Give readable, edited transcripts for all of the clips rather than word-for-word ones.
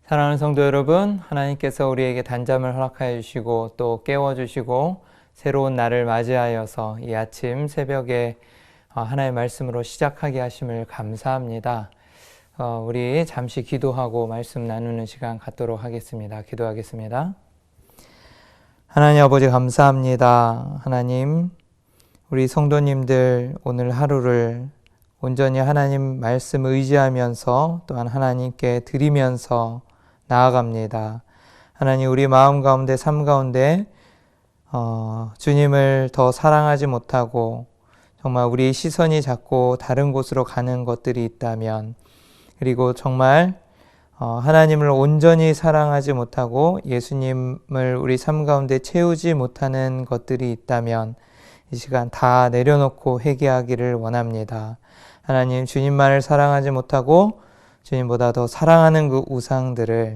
사랑하는 성도 여러분, 하나님께서 우리에게 단잠을 허락하여 주시고 또 깨워주시고 새로운 날을 맞이하여서 이 아침 새벽에 하나님의 말씀으로 시작하게 하심을 감사합니다. 우리 잠시 기도하고 말씀 나누는 시간 갖도록 하겠습니다. 기도하겠습니다. 하나님 아버지 감사합니다. 하나님, 우리 성도님들 오늘 하루를 온전히 하나님 말씀 의지하면서 또한 하나님께 드리면서 나아갑니다. 하나님, 우리 마음 가운데 삶 가운데 주님을 더 사랑하지 못하고 정말 우리 시선이 자꾸 다른 곳으로 가는 것들이 있다면, 그리고 정말 하나님을 온전히 사랑하지 못하고 예수님을 우리 삶 가운데 채우지 못하는 것들이 있다면 이 시간 다 내려놓고 회개하기를 원합니다. 하나님, 주님만을 사랑하지 못하고 주님보다 더 사랑하는 그 우상들을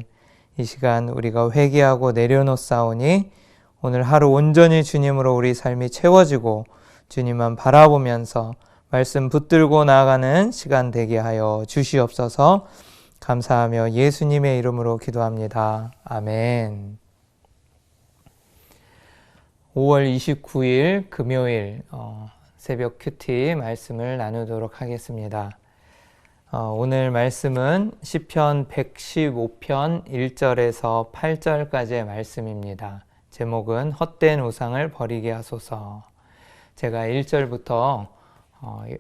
이 시간 우리가 회개하고 내려놓사오니 오늘 하루 온전히 주님으로 우리 삶이 채워지고 주님만 바라보면서 말씀 붙들고 나아가는 시간 되게 하여 주시옵소서. 감사하며 예수님의 이름으로 기도합니다. 아멘. 5월 29일 금요일 새벽 큐티 말씀을 나누도록 하겠습니다. 오늘 말씀은 시편 115편 1절에서 8절까지의 말씀입니다. 제목은 헛된 우상을 버리게 하소서. 제가 1절부터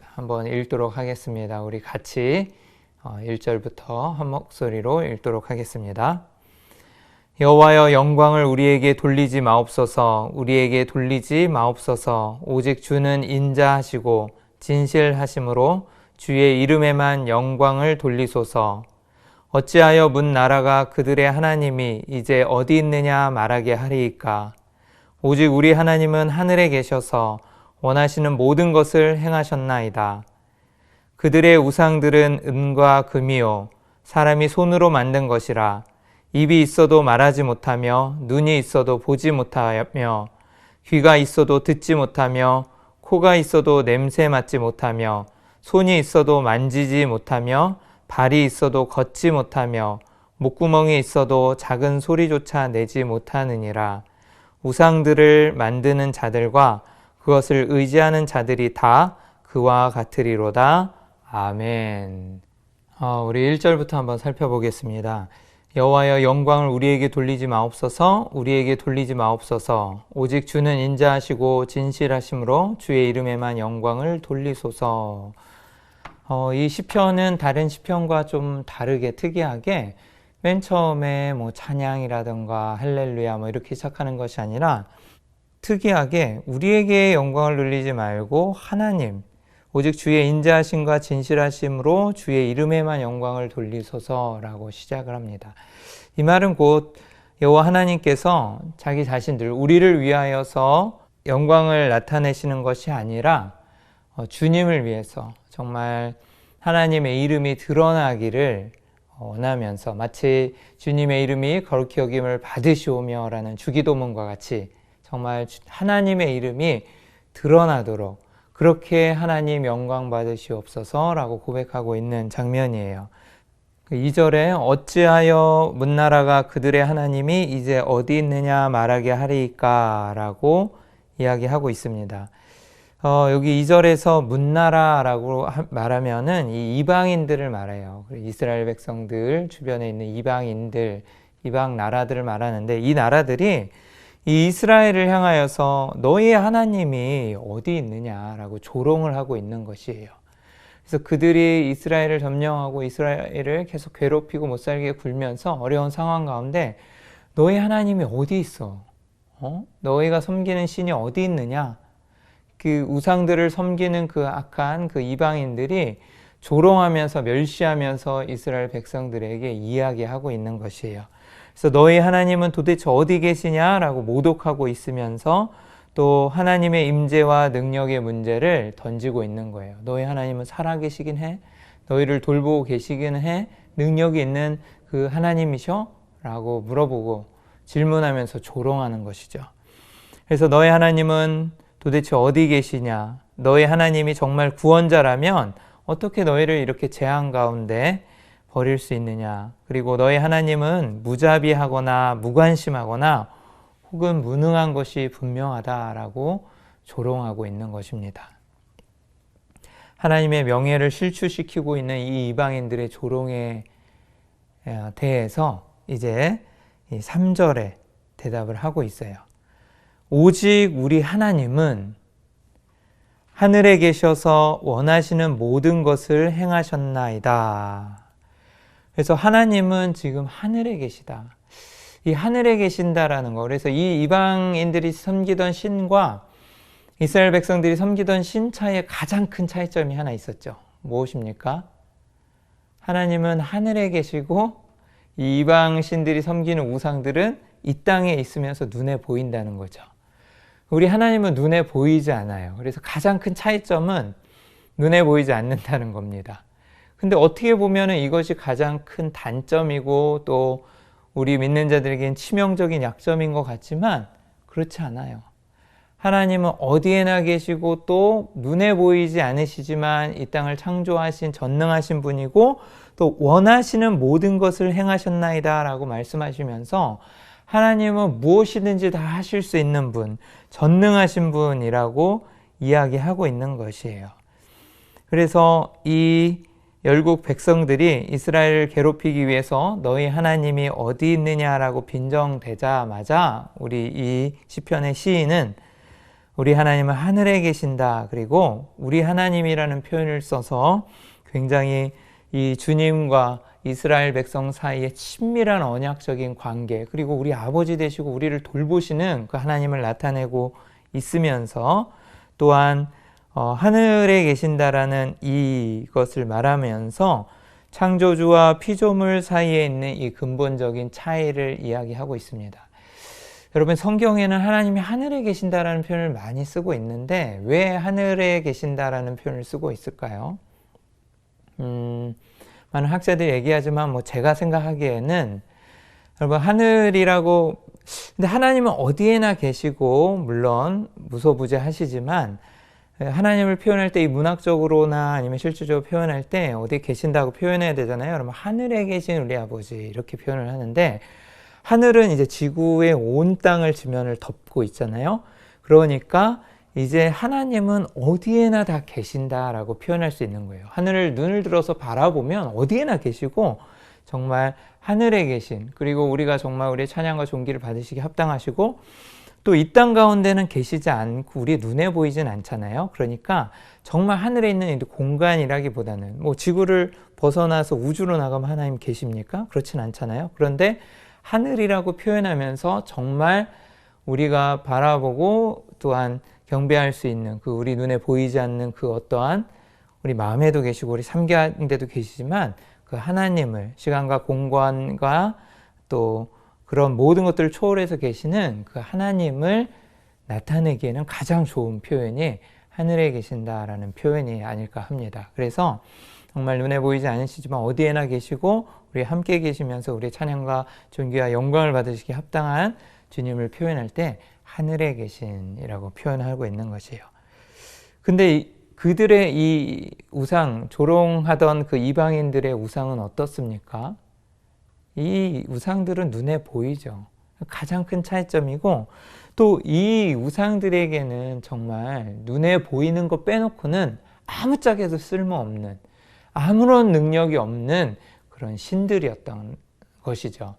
한번 읽도록 하겠습니다. 우리 같이 1절부터 한 목소리로 읽도록 하겠습니다. 여호와여, 영광을 우리에게 돌리지 마옵소서. 우리에게 돌리지 마옵소서. 오직 주는 인자하시고 진실하심으로 주의 이름에만 영광을 돌리소서. 어찌하여 문 나라가 그들의 하나님이 이제 어디 있느냐 말하게 하리이까. 오직 우리 하나님은 하늘에 계셔서 원하시는 모든 것을 행하셨나이다. 그들의 우상들은 은과 금이요 사람이 손으로 만든 것이라. 입이 있어도 말하지 못하며 눈이 있어도 보지 못하며 귀가 있어도 듣지 못하며 코가 있어도 냄새 맡지 못하며 손이 있어도 만지지 못하며 발이 있어도 걷지 못하며 목구멍이 있어도 작은 소리조차 내지 못하느니라. 우상들을 만드는 자들과 그것을 의지하는 자들이 다 그와 같으리로다. 아멘. 우리 1절부터 한번 살펴보겠습니다. 여호와여, 영광을 우리에게 돌리지 마옵소서. 우리에게 돌리지 마옵소서. 오직 주는 인자하시고 진실하심으로 주의 이름에만 영광을 돌리소서. 이 시편은 다른 시편과 좀 다르게 특이하게 맨 처음에 찬양이라든가 할렐루야 이렇게 시작하는 것이 아니라 특이하게 우리에게 영광을 돌리지 말고 하나님, 오직 주의 인자하심과 진실하심으로 주의 이름에만 영광을 돌리소서라고 시작을 합니다. 이 말은 곧 여호와 하나님께서 자기 자신들, 우리를 위하여서 영광을 나타내시는 것이 아니라 주님을 위해서 정말 하나님의 이름이 드러나기를 원하면서, 마치 주님의 이름이 거룩히 여김을 받으시오며 라는 주기도문과 같이 정말 하나님의 이름이 드러나도록 그렇게 하나님 영광 받으시옵소서 라고 고백하고 있는 장면이에요. 2절에 어찌하여 문 나라가 그들의 하나님이 이제 어디 있느냐 말하게 하리이까 라고 이야기하고 있습니다. 여기 2절에서 문나라라고 말하면은 이 이방인들을 말해요. 이스라엘 백성들 주변에 있는 이방인들, 이방 나라들을 말하는데, 이 나라들이 이 이스라엘을 향하여서 너희의 하나님이 어디 있느냐라고 조롱을 하고 있는 것이에요. 그래서 그들이 이스라엘을 점령하고 이스라엘을 계속 괴롭히고 못살게 굴면서 어려운 상황 가운데 너희 하나님이 어디 있어? 너희가 섬기는 신이 어디 있느냐? 그 우상들을 섬기는 그 악한 그 이방인들이 조롱하면서 멸시하면서 이스라엘 백성들에게 이야기하고 있는 것이에요. 그래서 너희 하나님은 도대체 어디 계시냐라고 모독하고 있으면서 또 하나님의 임재와 능력의 문제를 던지고 있는 거예요. 너희 하나님은 살아계시긴 해? 너희를 돌보고 계시긴 해? 능력이 있는 그 하나님이셔? 라고 물어보고 질문하면서 조롱하는 것이죠. 그래서 너희 하나님은 도대체 어디 계시냐? 너희 하나님이 정말 구원자라면 어떻게 너희를 이렇게 재앙 가운데 버릴 수 있느냐? 그리고 너희 하나님은 무자비하거나 무관심하거나 혹은 무능한 것이 분명하다라고 조롱하고 있는 것입니다. 하나님의 명예를 실추시키고 있는 이 이방인들의 조롱에 대해서 이제 3절에 대답을 하고 있어요. 오직 우리 하나님은 하늘에 계셔서 원하시는 모든 것을 행하셨나이다. 그래서 하나님은 지금 하늘에 계시다. 이 하늘에 계신다라는 거. 그래서 이 이방인들이 섬기던 신과 이스라엘 백성들이 섬기던 신 차이에 가장 큰 차이점이 하나 있었죠. 무엇입니까? 하나님은 하늘에 계시고 이 이방 신들이 섬기는 우상들은 이 땅에 있으면서 눈에 보인다는 거죠. 우리 하나님은 눈에 보이지 않아요. 그래서 가장 큰 차이점은 눈에 보이지 않는다는 겁니다. 근데 어떻게 보면 이것이 가장 큰 단점이고 또 우리 믿는 자들에겐 치명적인 약점인 것 같지만 그렇지 않아요. 하나님은 어디에나 계시고 또 눈에 보이지 않으시지만 이 땅을 창조하신 전능하신 분이고 또 원하시는 모든 것을 행하셨나이다 라고 말씀하시면서 하나님은 무엇이든지 다 하실 수 있는 분, 전능하신 분이라고 이야기하고 있는 것이에요. 그래서 이 열국 백성들이 이스라엘을 괴롭히기 위해서 너희 하나님이 어디 있느냐라고 빈정대자마자 우리 이 시편의 시인은 우리 하나님은 하늘에 계신다. 그리고 우리 하나님이라는 표현을 써서 굉장히 이 주님과 이스라엘 백성 사이에 친밀한 언약적인 관계, 그리고 우리 아버지 되시고 우리를 돌보시는 그 하나님을 나타내고 있으면서 또한 하늘에 계신다라는 이것을 말하면서 창조주와 피조물 사이에 있는 이 근본적인 차이를 이야기하고 있습니다. 여러분, 성경에는 하나님이 하늘에 계신다라는 표현을 많이 쓰고 있는데 왜 하늘에 계신다라는 표현을 쓰고 있을까요? 많은 학자들이 얘기하지만 제가 생각하기에는 여러분 하늘이라고 근데 하나님은 어디에나 계시고 물론 무소부재하시지만 하나님을 표현할 때 이 문학적으로나 아니면 실질적으로 표현할 때 어디에 계신다고 표현해야 되잖아요. 그러면 하늘에 계신 우리 아버지 이렇게 표현을 하는데 하늘은 이제 지구의 온 땅을 지면을 덮고 있잖아요. 그러니까 이제 하나님은 어디에나 다 계신다라고 표현할 수 있는 거예요. 하늘을 눈을 들어서 바라보면 어디에나 계시고 정말 하늘에 계신, 그리고 우리가 정말 우리의 찬양과 존귀를 받으시기 합당하시고 또 이 땅 가운데는 계시지 않고 우리 눈에 보이진 않잖아요. 그러니까 정말 하늘에 있는 공간이라기보다는 지구를 벗어나서 우주로 나가면 하나님 계십니까? 그렇진 않잖아요. 그런데 하늘이라고 표현하면서 정말 우리가 바라보고 또한 경배할 수 있는 그 우리 눈에 보이지 않는 그 어떠한 우리 마음에도 계시고 우리 삶 가운데도 계시지만 그 하나님을 시간과 공간과 또 그런 모든 것들을 초월해서 계시는 그 하나님을 나타내기에는 가장 좋은 표현이 하늘에 계신다라는 표현이 아닐까 합니다. 그래서 정말 눈에 보이지 않으시지만 어디에나 계시고 우리 함께 계시면서 우리의 찬양과 존귀와 영광을 받으시기 합당한 주님을 표현할 때 하늘에 계신이라고 표현하고 있는 것이에요. 근데 그들의 이 우상, 조롱하던 그 이방인들의 우상은 어떻습니까? 이 우상들은 눈에 보이죠. 가장 큰 차이점이고 또 이 우상들에게는 정말 눈에 보이는 거 빼놓고는 아무짝에도 쓸모없는, 아무런 능력이 없는 그런 신들이었던 것이죠.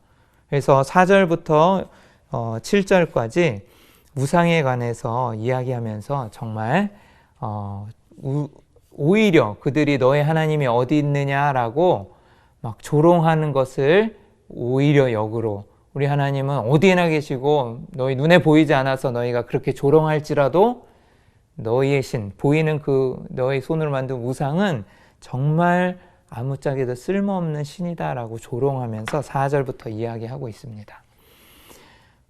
그래서 4절부터 7절까지 우상에 관해서 이야기하면서 정말 오히려 그들이 너의 하나님이 어디 있느냐라고 막 조롱하는 것을 오히려 역으로 우리 하나님은 어디에나 계시고 너희 눈에 보이지 않아서 너희가 그렇게 조롱할지라도 너희의 신, 보이는 그 너희 손으로 만든 우상은 정말 아무짝에도 쓸모없는 신이다라고 조롱하면서 4절부터 이야기하고 있습니다.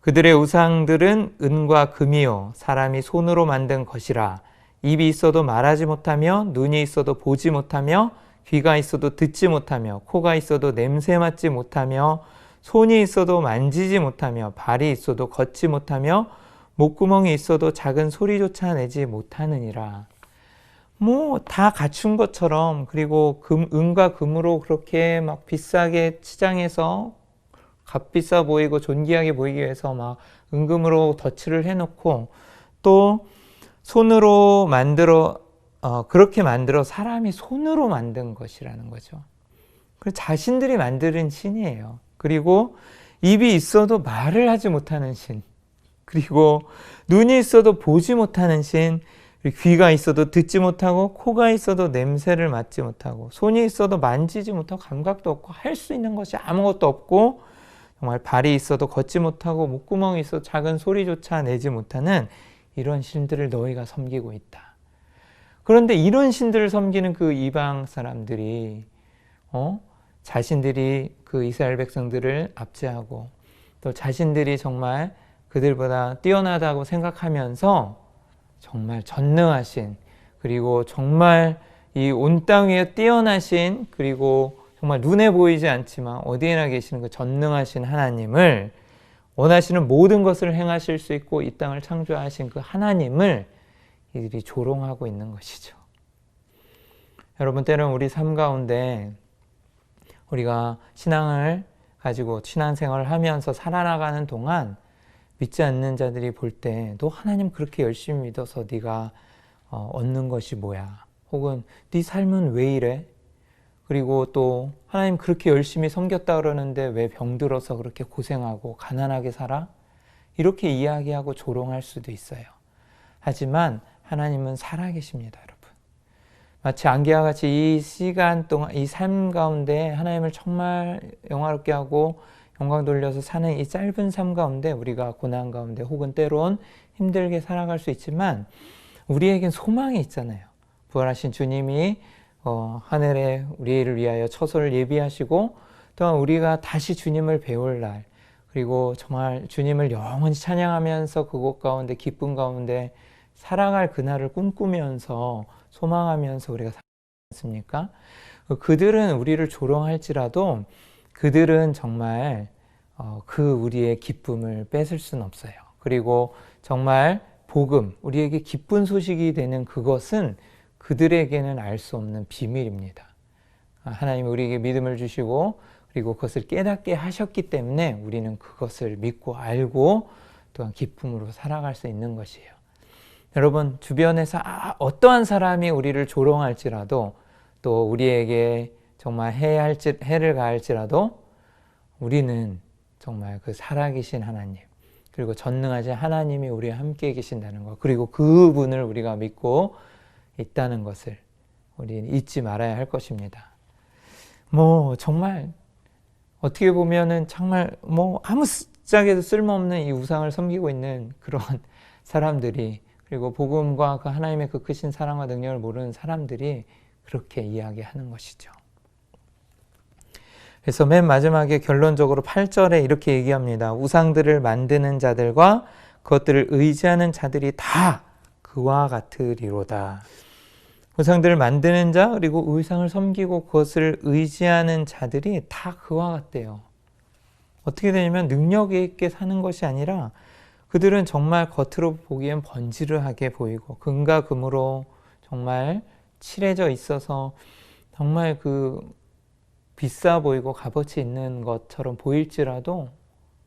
그들의 우상들은 은과 금이요 사람이 손으로 만든 것이라 입이 있어도 말하지 못하며 눈이 있어도 보지 못하며 귀가 있어도 듣지 못하며 코가 있어도 냄새 맡지 못하며 손이 있어도 만지지 못하며 발이 있어도 걷지 못하며 목구멍이 있어도 작은 소리조차 내지 못하느니라. 뭐 다 갖춘 것처럼, 그리고 은과 금으로 그렇게 막 비싸게 시장에서 값비싸 보이고 존귀하게 보이기 위해서 막 은금으로 덧칠을 해놓고, 또 손으로 그렇게 만들어 사람이 손으로 만든 것이라는 거죠. 그 자신들이 만드는 신이에요. 그리고 입이 있어도 말을 하지 못하는 신, 그리고 눈이 있어도 보지 못하는 신, 귀가 있어도 듣지 못하고, 코가 있어도 냄새를 맡지 못하고, 손이 있어도 만지지 못하고, 감각도 없고, 할 수 있는 것이 아무것도 없고, 정말 발이 있어도 걷지 못하고, 목구멍이 있어도 작은 소리조차 내지 못하는 이런 신들을 너희가 섬기고 있다. 그런데 이런 신들을 섬기는 그 이방 사람들이 자신들이 그 이스라엘 백성들을 압제하고, 또 자신들이 정말 그들보다 뛰어나다고 생각하면서 정말 전능하신, 그리고 정말 이 온 땅 위에 뛰어나신, 그리고 정말 눈에 보이지 않지만 어디에나 계시는 그 전능하신 하나님을, 원하시는 모든 것을 행하실 수 있고 이 땅을 창조하신 그 하나님을 이들이 조롱하고 있는 것이죠. 여러분, 때로는 우리 삶 가운데 우리가 신앙을 가지고 신앙생활을 하면서 살아나가는 동안 믿지 않는 자들이 볼 때, 너 하나님 그렇게 열심히 믿어서 네가 얻는 것이 뭐야? 혹은 네 삶은 왜 이래? 그리고 또 하나님 그렇게 열심히 섬겼다 그러는데 왜 병들어서 그렇게 고생하고 가난하게 살아? 이렇게 이야기하고 조롱할 수도 있어요. 하지만 하나님은 살아계십니다, 여러분. 마치 안개와 같이 이 시간 동안, 이 삶 가운데 하나님을 정말 영화롭게 하고 영광 돌려서 사는 이 짧은 삶 가운데 우리가 고난 가운데 혹은 때론 힘들게 살아갈 수 있지만 우리에겐 소망이 있잖아요. 부활하신 주님이 하늘에 우리를 위하여 처소를 예비하시고, 또한 우리가 다시 주님을 배울 날, 그리고 정말 주님을 영원히 찬양하면서 그곳 가운데 기쁨 가운데 살아갈 그날을 꿈꾸면서 소망하면서 우리가 살지 않습니까? 그들은 우리를 조롱할지라도 그들은 정말 그 우리의 기쁨을 뺏을 수는 없어요. 그리고 정말 복음, 우리에게 기쁜 소식이 되는 그것은 그들에게는 알 수 없는 비밀입니다. 하나님이 우리에게 믿음을 주시고 그리고 그것을 깨닫게 하셨기 때문에 우리는 그것을 믿고 알고 또한 기쁨으로 살아갈 수 있는 것이에요. 여러분, 주변에서 어떠한 사람이 우리를 조롱할지라도, 또 우리에게 정말 해를 가할지라도 우리는 정말 그 살아계신 하나님, 그리고 전능하신 하나님이 우리와 함께 계신다는 것, 그리고 그분을 우리가 믿고 있다는 것을 우리는 잊지 말아야 할 것입니다. 정말 어떻게 보면은 정말 아무 짝에도 쓸모없는 이 우상을 섬기고 있는 그런 사람들이, 그리고 복음과 그 하나님의 그 크신 사랑과 능력을 모르는 사람들이 그렇게 이야기하는 것이죠. 그래서 맨 마지막에 결론적으로 8절에 이렇게 얘기합니다. 우상들을 만드는 자들과 그것들을 의지하는 자들이 다 그와 같으리로다. 우상들을 만드는 자, 그리고 우상을 섬기고 그것을 의지하는 자들이 다 그와 같대요. 어떻게 되냐면 능력 있게 사는 것이 아니라 그들은 정말 겉으로 보기엔 번지르하게 보이고 금과 금으로 정말 칠해져 있어서 정말 그 비싸 보이고 값어치 있는 것처럼 보일지라도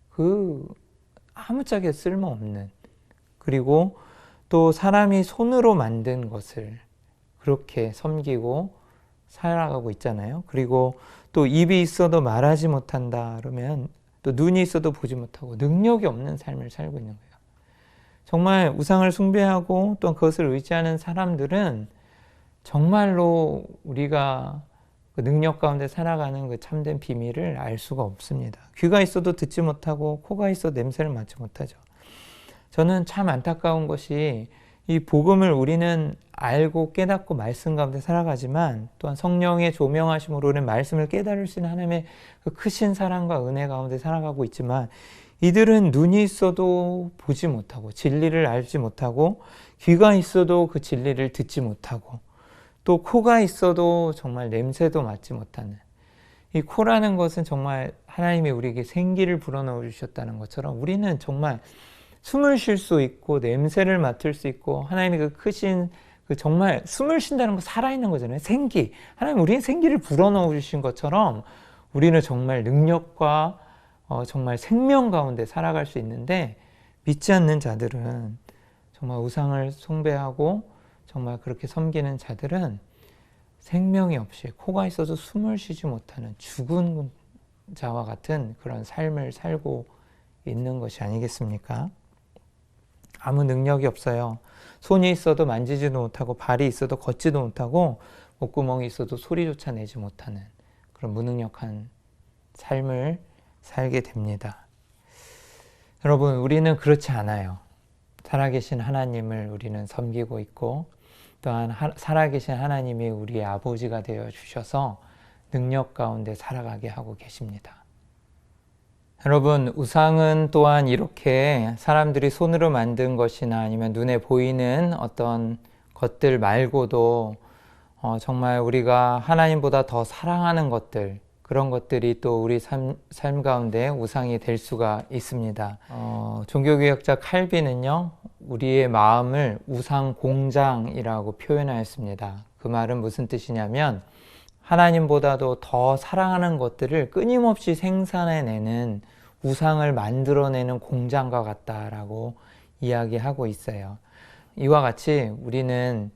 그 아무짝에 쓸모없는, 그리고 또 사람이 손으로 만든 것을 그렇게 섬기고 살아가고 있잖아요. 그리고 또 입이 있어도 말하지 못한다 그러면 또 눈이 있어도 보지 못하고 능력이 없는 삶을 살고 있는 거예요. 정말 우상을 숭배하고 또 그것을 의지하는 사람들은 정말로 우리가 그 능력 가운데 살아가는 그 참된 비밀을 알 수가 없습니다. 귀가 있어도 듣지 못하고 코가 있어도 냄새를 맡지 못하죠. 저는 참 안타까운 것이 이 복음을 우리는 알고 깨닫고 말씀 가운데 살아가지만 또한 성령의 조명하심으로 우리는 말씀을 깨달을 수 있는 하나님의 그 크신 사랑과 은혜 가운데 살아가고 있지만 이들은 눈이 있어도 보지 못하고 진리를 알지 못하고 귀가 있어도 그 진리를 듣지 못하고 또 코가 있어도 정말 냄새도 맡지 못하는, 이 코라는 것은 정말 하나님이 우리에게 생기를 불어넣어 주셨다는 것처럼 우리는 정말 숨을 쉴 수 있고 냄새를 맡을 수 있고 하나님의 그 크신 그 정말 숨을 쉰다는 거 살아있는 거잖아요. 생기. 하나님 우리의 생기를 불어넣어 주신 것처럼 우리는 정말 능력과 정말 생명 가운데 살아갈 수 있는데, 믿지 않는 자들은, 정말 우상을 숭배하고 정말 그렇게 섬기는 자들은 생명이 없이 코가 있어도 숨을 쉬지 못하는 죽은 자와 같은 그런 삶을 살고 있는 것이 아니겠습니까? 아무 능력이 없어요. 손이 있어도 만지지도 못하고, 발이 있어도 걷지도 못하고, 목구멍이 있어도 소리조차 내지 못하는 그런 무능력한 삶을 살게 됩니다. 여러분, 우리는 그렇지 않아요. 살아계신 하나님을 우리는 섬기고 있고, 또한 살아계신 하나님이 우리의 아버지가 되어 주셔서 능력 가운데 살아가게 하고 계십니다. 여러분, 우상은 또한 이렇게 사람들이 손으로 만든 것이나 아니면 눈에 보이는 어떤 것들 말고도 정말 우리가 하나님보다 더 사랑하는 것들, 그런 것들이 또 우리 삶 가운데 우상이 될 수가 있습니다. 종교개혁자 칼빈은요, 우리의 마음을 우상 공장이라고 표현하였습니다. 그 말은 무슨 뜻이냐면, 하나님보다도 더 사랑하는 것들을 끊임없이 생산해내는 우상을 만들어내는 공장과 같다라고 이야기하고 있어요. 이와 같이 우리는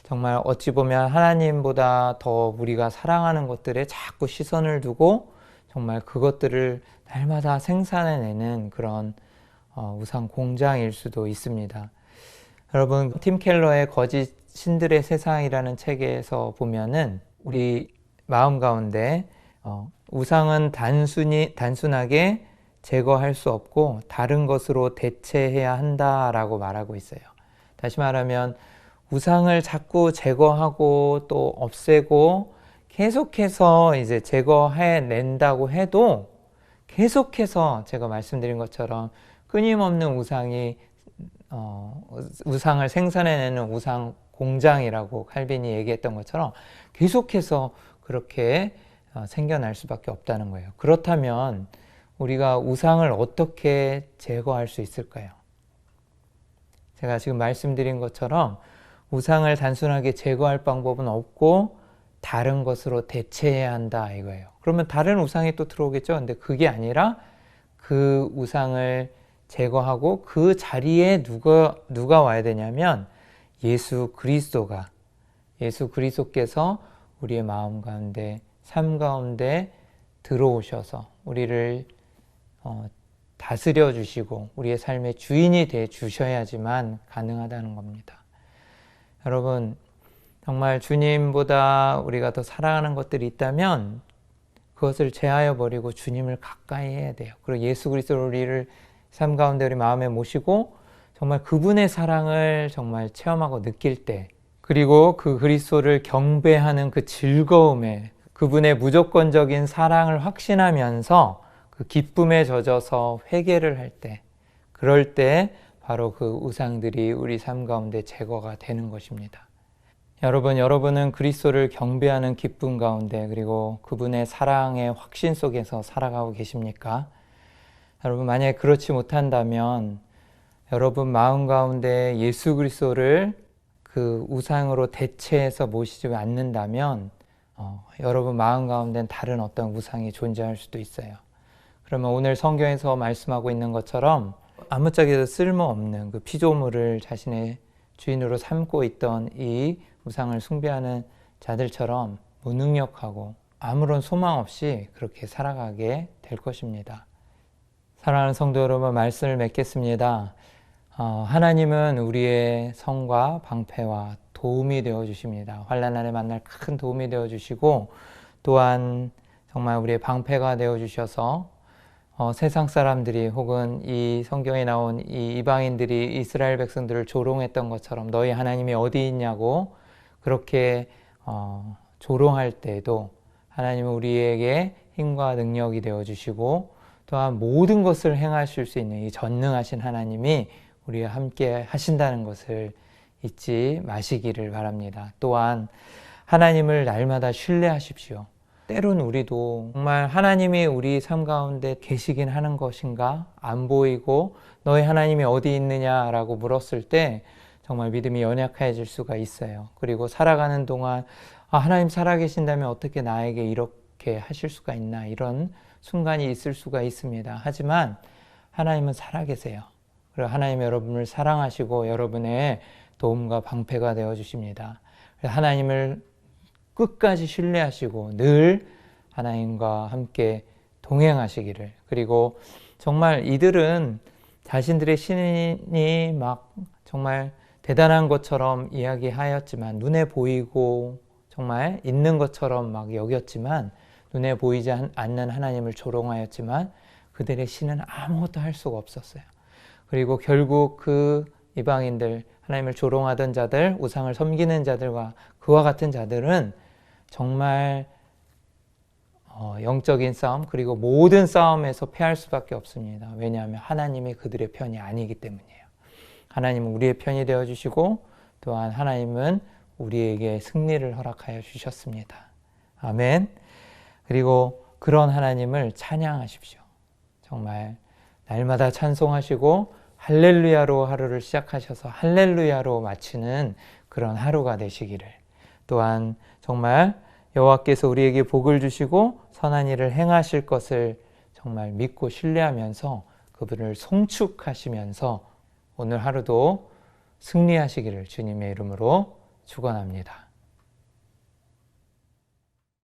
정말 어찌 보면 하나님보다 더 우리가 사랑하는 것들에 자꾸 시선을 두고 정말 그것들을 날마다 생산해내는 그런 우상 공장일 수도 있습니다. 여러분, 팀 켈러의 거짓 신들의 세상이라는 책에서 보면은 우리 마음 가운데 우상은 단순하게 제거할 수 없고 다른 것으로 대체해야 한다라고 말하고 있어요. 다시 말하면 우상을 자꾸 제거하고 또 없애고 계속해서 이제 제거해 낸다고 해도 계속해서 제가 말씀드린 것처럼 끊임없는 우상을 생산해내는 우상 공장이라고 칼빈이 얘기했던 것처럼 계속해서 그렇게 생겨날 수밖에 없다는 거예요. 그렇다면 우리가 우상을 어떻게 제거할 수 있을까요? 제가 지금 말씀드린 것처럼 우상을 단순하게 제거할 방법은 없고 다른 것으로 대체해야 한다 이거예요. 그러면 다른 우상이 또 들어오겠죠. 근데 그게 아니라 그 우상을 제거하고 그 자리에 누가 와야 되냐면 예수 그리스도께서 우리의 마음 가운데, 삶 가운데 들어오셔서 우리를 다스려 주시고 우리의 삶의 주인이 돼 주셔야지만 가능하다는 겁니다. 여러분, 정말 주님보다 우리가 더 사랑하는 것들이 있다면 그것을 제하여 버리고 주님을 가까이 해야 돼요. 그리고 예수 그리스도를 우리를 삶 가운데 우리 마음에 모시고 정말 그분의 사랑을 정말 체험하고 느낄 때, 그리고 그 그리스도를 경배하는 그 즐거움에, 그분의 무조건적인 사랑을 확신하면서 그 기쁨에 젖어서 회개를 할 때, 그럴 때 바로 그 우상들이 우리 삶 가운데 제거가 되는 것입니다. 여러분은 그리스도를 경배하는 기쁨 가운데, 그리고 그분의 사랑의 확신 속에서 살아가고 계십니까? 여러분, 만약에 그렇지 못한다면 여러분 마음 가운데 예수 그리스도를 그 우상으로 대체해서 모시지 않는다면 여러분 마음 가운데는 다른 어떤 우상이 존재할 수도 있어요. 그러면 오늘 성경에서 말씀하고 있는 것처럼 아무짝에도 쓸모없는 그 피조물을 자신의 주인으로 삼고 있던 이 우상을 숭배하는 자들처럼 무능력하고 아무런 소망 없이 그렇게 살아가게 될 것입니다. 사랑하는 성도 여러분, 말씀을 맺겠습니다. 하나님은 우리의 성과 방패와 도움이 되어 주십니다. 환난 날에 만날 큰 도움이 되어 주시고, 또한 정말 우리의 방패가 되어 주셔서 세상 사람들이 혹은 이 성경에 나온 이 이방인들이 이스라엘 백성들을 조롱했던 것처럼 너희 하나님이 어디 있냐고 그렇게 조롱할 때에도 하나님은 우리에게 힘과 능력이 되어 주시고, 또한 모든 것을 행하실 수 있는 이 전능하신 하나님이 우리와 함께 하신다는 것을 잊지 마시기를 바랍니다. 또한 하나님을 날마다 신뢰하십시오. 때론 우리도 정말 하나님이 우리 삶 가운데 계시긴 하는 것인가? 안 보이고 너희 하나님이 어디 있느냐라고 물었을 때 정말 믿음이 연약해질 수가 있어요. 그리고 살아가는 동안 하나님 살아계신다면 어떻게 나에게 이렇게 하실 수가 있나, 이런 순간이 있을 수가 있습니다. 하지만 하나님은 살아계세요. 그리고 하나님 여러분을 사랑하시고 여러분의 도움과 방패가 되어주십니다. 하나님을 끝까지 신뢰하시고 늘 하나님과 함께 동행하시기를. 그리고 정말 이들은 자신들의 신이 막 정말 대단한 것처럼 이야기하였지만, 눈에 보이고 정말 있는 것처럼 막 여겼지만, 눈에 보이지 않는 하나님을 조롱하였지만 그들의 신은 아무것도 할 수가 없었어요. 그리고 결국 그 이방인들, 하나님을 조롱하던 자들, 우상을 섬기는 자들과 그와 같은 자들은 정말 영적인 싸움, 그리고 모든 싸움에서 패할 수밖에 없습니다. 왜냐하면 하나님이 그들의 편이 아니기 때문이에요. 하나님은 우리의 편이 되어주시고 또한 하나님은 우리에게 승리를 허락하여 주셨습니다. 아멘. 그리고 그런 하나님을 찬양하십시오. 정말 날마다 찬송하시고 할렐루야로 하루를 시작하셔서 할렐루야로 마치는 그런 하루가 되시기를. 또한 정말 여호와께서 우리에게 복을 주시고 선한 일을 행하실 것을 정말 믿고 신뢰하면서 그분을 송축하시면서 오늘 하루도 승리하시기를 주님의 이름으로 축원합니다.